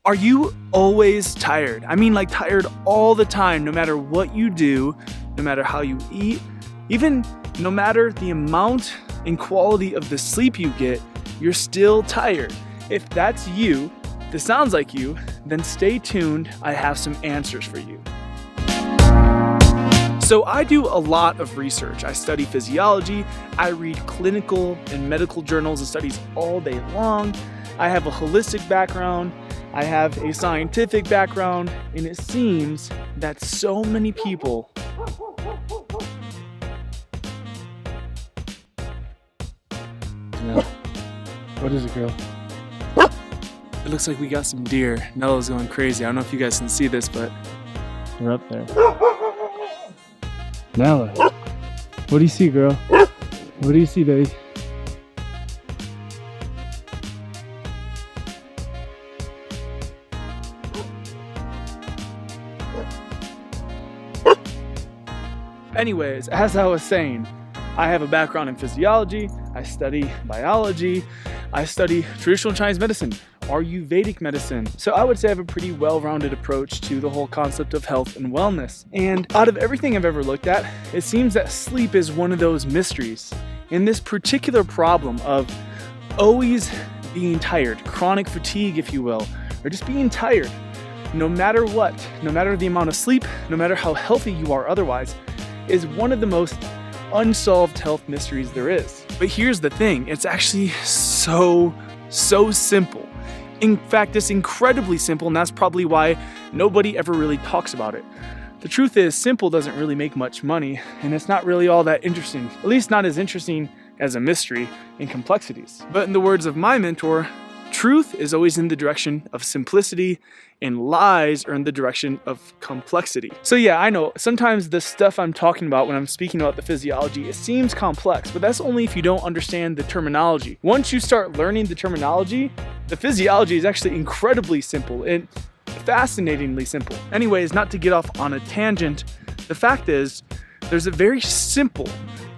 Are you always tired? I mean, like tired all the time, no matter what you do, no matter how you eat, even no matter the amount and quality of the sleep you get, you're still tired. If that's you, if this sounds like you, then stay tuned. I have some answers for you. So I do a lot of research. I study physiology, I read clinical and medical journals and studies all day long. I have a holistic background, I have a scientific background, and it seems that so many people What is it, girl? It looks like we got some deer. Nella's going crazy. I don't know if you guys can see this, but We're up there. Nala, what do you see, girl? What do you see, baby? anyways, as I was saying, I have a background in physiology, I study biology, I study traditional Chinese medicine, Ayurvedic medicine. So I would say I have a pretty well-rounded approach to the whole concept of health and wellness. And out of everything I've ever looked at, it seems that sleep is one of those mysteries. And this particular problem of always being tired, chronic fatigue, if you will, or just being tired, no matter what, no matter the amount of sleep, no matter how healthy you are otherwise, is one of the most unsolved health mysteries there is. But here's the thing, it's actually so simple. In fact, it's incredibly simple, and that's probably why nobody ever really talks about it. The truth is, simple doesn't really make much money, and it's not really all that interesting, at least not as interesting as a mystery and complexities. But in the words of my mentor, truth is always in the direction of simplicity, and lies are in the direction of complexity. So yeah, I know, sometimes the stuff I'm talking about when I'm speaking about the physiology, it seems complex, but that's only if you don't understand the terminology. Once you start learning the terminology, the physiology is actually incredibly simple and fascinatingly simple. Anyways, not to get off on a tangent, the fact is, there's a very simple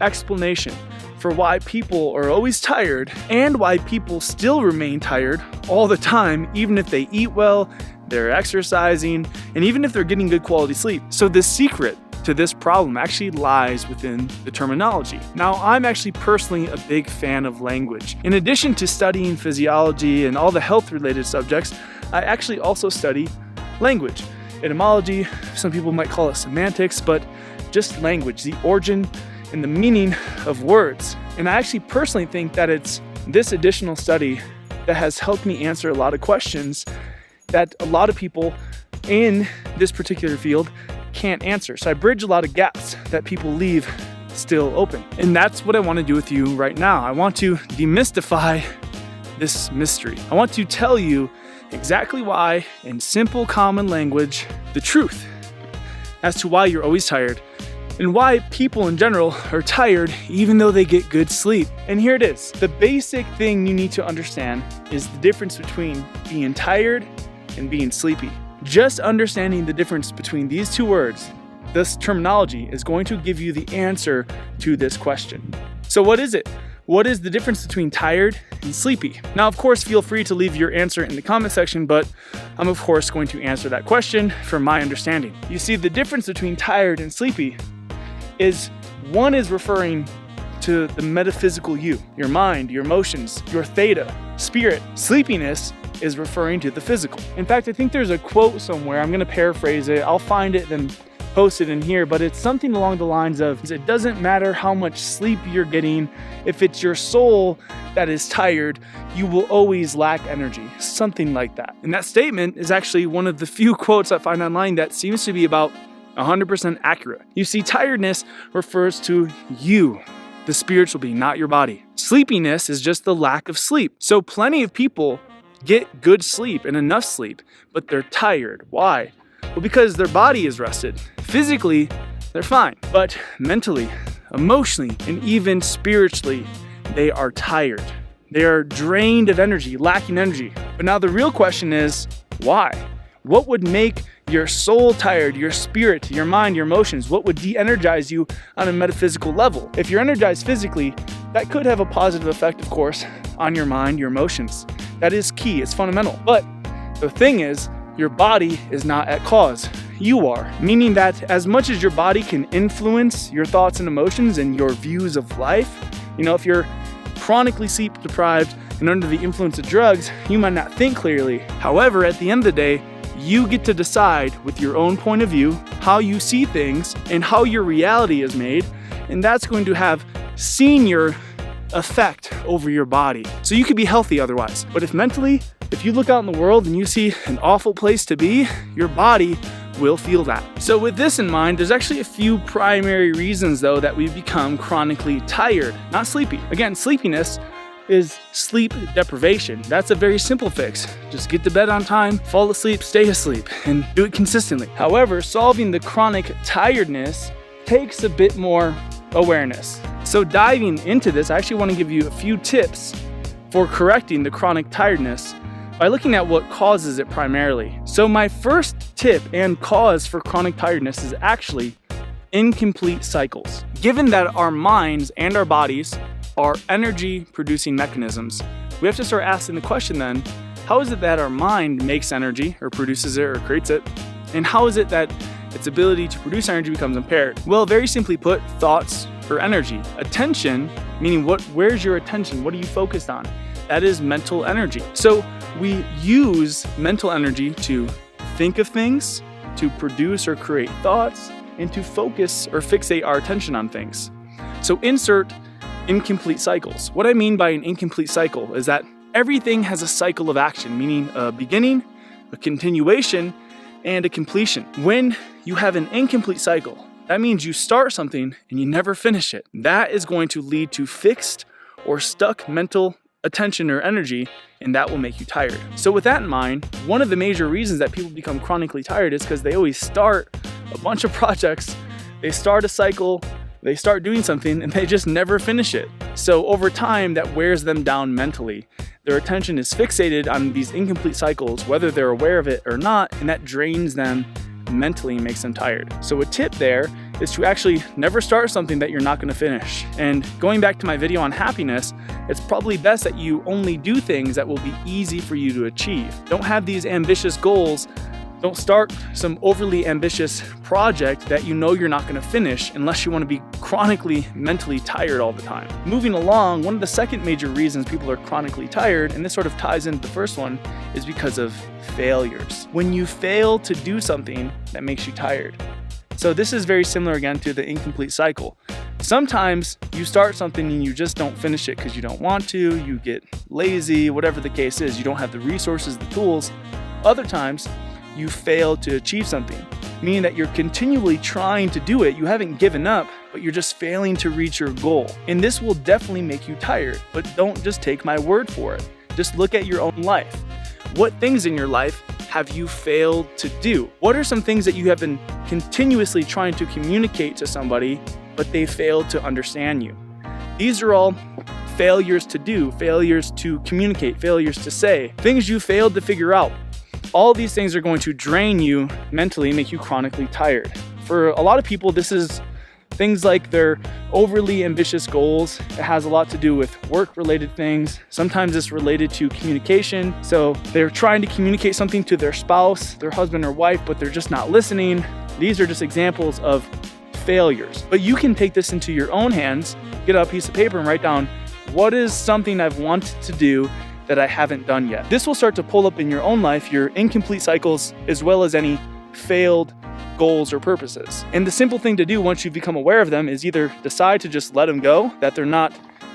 explanation for why people are always tired and why people still remain tired all the time, even if they eat well, they're exercising, and even if they're getting good quality sleep. So the secret to this problem actually lies within the terminology. Now, I'm actually personally a big fan of language. In addition to studying physiology and all the health-related subjects, I actually also study language. Etymology, some people might call it semantics, but just language, the origin and the meaning of words. And I actually personally think that it's this additional study that has helped me answer a lot of questions that a lot of people in this particular field can't answer. So I bridge a lot of gaps that people leave still open. And that's what I want to do with you right now. I want to demystify this mystery. I want to tell you exactly why, in simple common language, the truth as to why you're always tired and why people in general are tired even though they get good sleep. And here it is. The basic thing you need to understand is the difference between being tired and being sleepy. Just understanding the difference between these two words, this terminology, is going to give you the answer to this question. So what is it? What is the difference between tired and sleepy? Now, of course, feel free to leave your answer in the comment section, but I'm of course going to answer that question from my understanding. You see, the difference between tired and sleepy is one is referring to the metaphysical you, your mind, your emotions, your theta, spirit. Sleepiness is referring to the physical. In fact, I think there's a quote somewhere, I'm gonna paraphrase it, I'll find it and post it in here, but it's something along the lines of, it doesn't matter how much sleep you're getting, if it's your soul that is tired, you will always lack energy, something like that. And that statement is actually one of the few quotes I find online that seems to be about 100% accurate. You see, tiredness refers to you, the spiritual being, not your body. Sleepiness is just the lack of sleep. So plenty of people get good sleep and enough sleep, but they're tired. Why? Well, because their body is rested. Physically, they're fine, but mentally, emotionally, and even spiritually, they are tired. They are drained of energy, lacking energy. But now the real question is, why? What would make your soul tired, your spirit, your mind, your emotions? What would de-energize you on a metaphysical level? If you're energized physically, that could have a positive effect, of course, on your mind, your emotions. That is key, it's fundamental. But The thing is, your body is not at cause. You are. Meaning that as much as your body can influence your thoughts and emotions and your views of life, if you're chronically sleep deprived and under the influence of drugs, you might not think clearly. However, at the end of the day, you get to decide with your own point of view how you see things and how your reality is made, and that's going to have senior effect over your body. So you could be healthy otherwise, but if you look out in the world and you see an awful place to be, your body will feel that. So with this in mind, there's actually a few primary reasons though that we become chronically tired, not sleepy. Again, sleepiness is sleep deprivation. That's a very simple fix. Just get to bed on time, fall asleep, stay asleep, and do it consistently. However, solving the chronic tiredness takes a bit more awareness. So diving into this, I actually want to give you a few tips for correcting the chronic tiredness by looking at what causes it primarily. So my first tip and cause for chronic tiredness is actually incomplete cycles. Given that our minds and our bodies are energy producing mechanisms, we have to start asking the question then, how is it that our mind makes energy or produces it or creates it? And how is it that its ability to produce energy becomes impaired? Well, very simply put, thoughts or energy. Attention, meaning where's your attention? What are you focused on? That is mental energy. So we use mental energy to think of things, to produce or create thoughts, and to focus or fixate our attention on things. So insert incomplete cycles. What I mean by an incomplete cycle is that everything has a cycle of action, meaning a beginning, a continuation, and a completion. When you have an incomplete cycle, that means you start something and you never finish it. That is going to lead to fixed or stuck mental attention or energy, and that will make you tired. So with that in mind, one of the major reasons that people become chronically tired is because they always start a bunch of projects, they start a cycle, they start doing something, and they just never finish it. So over time, that wears them down mentally. Their attention is fixated on these incomplete cycles, whether they're aware of it or not, and that drains them mentally and makes them tired. So a tip there is to actually never start something that you're not going to finish. And going back to my video on happiness, it's probably best that you only do things that will be easy for you to achieve. Don't have these ambitious goals. Don't start some overly ambitious project that you know you're not going to finish unless you want to be chronically mentally tired all the time. Moving along, one of the second major reasons people are chronically tired, and this sort of ties into the first one, is because of failures. When you fail to do something, that makes you tired. So this is very similar again to the incomplete cycle. Sometimes you start something and you just don't finish it because you don't want to, you get lazy, whatever the case is, you don't have the resources, the tools. Other times, you fail to achieve something, meaning that you're continually trying to do it. You haven't given up, but you're just failing to reach your goal. And this will definitely make you tired, but don't just take my word for it. Just look at your own life. What things in your life have you failed to do? What are some things that you have been continuously trying to communicate to somebody, but they failed to understand you? These are all failures to do, failures to communicate, failures to say, things you failed to figure out. All these things are going to drain you mentally and make you chronically tired. For a lot of people, this is things like their overly ambitious goals. It has a lot to do with work-related things. Sometimes it's related to communication. So they're trying to communicate something to their spouse, their husband or wife, but they're just not listening. These are just examples of failures. But you can take this into your own hands, get out a piece of paper and write down, what is something I've wanted to do that I haven't done yet? This will start to pull up in your own life your incomplete cycles as well as any failed goals or purposes. And the simple thing to do once you've become aware of them is either decide to just let them go, that they're not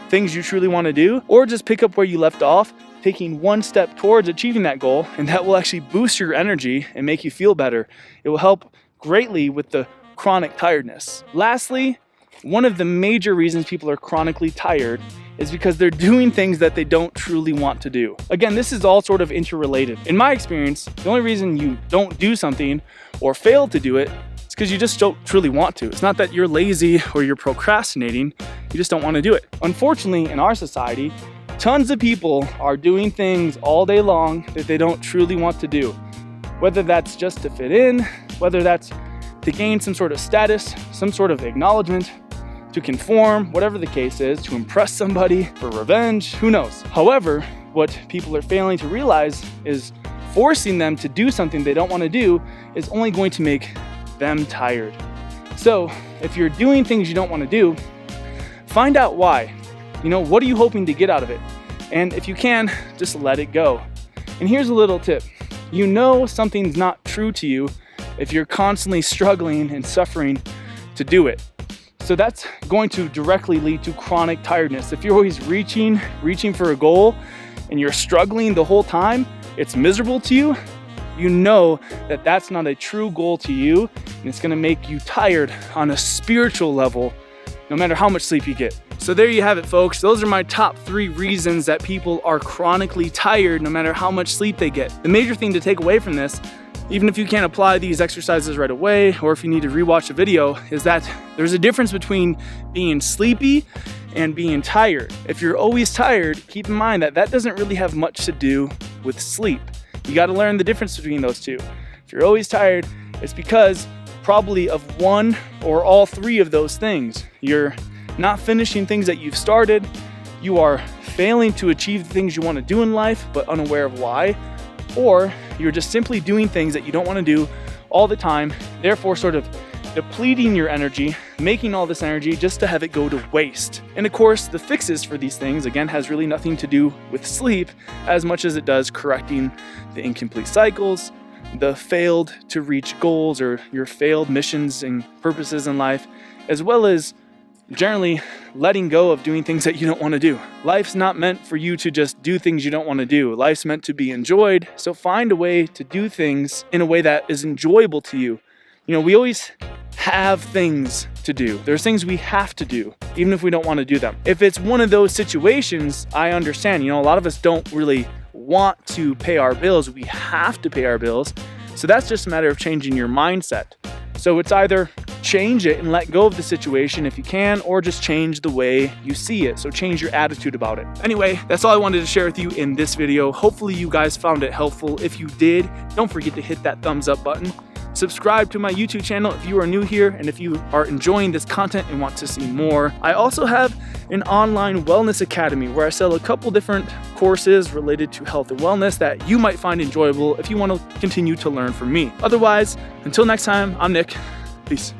things you truly want to do, or just pick up where you left off, taking one step towards achieving that goal, and that will actually boost your energy and make you feel better. It will help greatly with the chronic tiredness. Lastly, one of the major reasons people are chronically tired is because they're doing things that they don't truly want to do. Again, this is all sort of interrelated. In my experience, the only reason you don't do something or fail to do it is because you just don't truly want to. It's not that you're lazy or you're procrastinating, you just don't want to do it. Unfortunately, in our society, tons of people are doing things all day long that they don't truly want to do. Whether that's just to fit in, whether that's to gain some sort of status, some sort of acknowledgement, to conform, whatever the case is, to impress somebody, for revenge, who knows. However, what people are failing to realize is forcing them to do something they don't want to do is only going to make them tired. So if you're doing things you don't want to do, find out why. What are you hoping to get out of it? And if you can, just let it go. And here's a little tip. Something's not true to you if you're constantly struggling and suffering to do it. So that's going to directly lead to chronic tiredness. If you're always reaching for a goal and you're struggling the whole time, it's miserable to you, that that's not a true goal to you, and it's gonna make you tired on a spiritual level, no matter how much sleep you get. So there you have it, folks. Those are my top 3 reasons that people are chronically tired no matter how much sleep they get. The major thing to take away from this, even if you can't apply these exercises right away, or if you need to rewatch a video, is that there's a difference between being sleepy and being tired. If you're always tired, keep in mind that doesn't really have much to do with sleep. You got to learn the difference between those two. If you're always tired, it's because probably of one or all 3 of those things. You're not finishing things that you've started, you are failing to achieve the things you want to do in life but unaware of why, or you're just simply doing things that you don't want to do all the time, therefore sort of depleting your energy, making all this energy just to have it go to waste. And of course, the fixes for these things, again, has really nothing to do with sleep as much as it does correcting the incomplete cycles, the failed to reach goals or your failed missions and purposes in life, as well as generally letting go of doing things that you don't want to do. Life's not meant for you to just do things you don't want to do. Life's meant to be enjoyed. So find a way to do things in a way that is enjoyable to you. We always have things to do. There's things we have to do, even if we don't want to do them. If it's one of those situations, I understand. A lot of us don't really want to pay our bills. We have to pay our bills. So that's just a matter of changing your mindset. So it's either change it and let go of the situation if you can, or just change the way you see it. So change your attitude about it. Anyway, that's all I wanted to share with you in this video. Hopefully you guys found it helpful. If you did, don't forget to hit that thumbs up button. Subscribe to my YouTube channel if you are new here and if you are enjoying this content and want to see more. I also have an online wellness academy where I sell a couple different courses related to health and wellness that you might find enjoyable if you want to continue to learn from me. Otherwise, until next time, I'm Nick. Peace.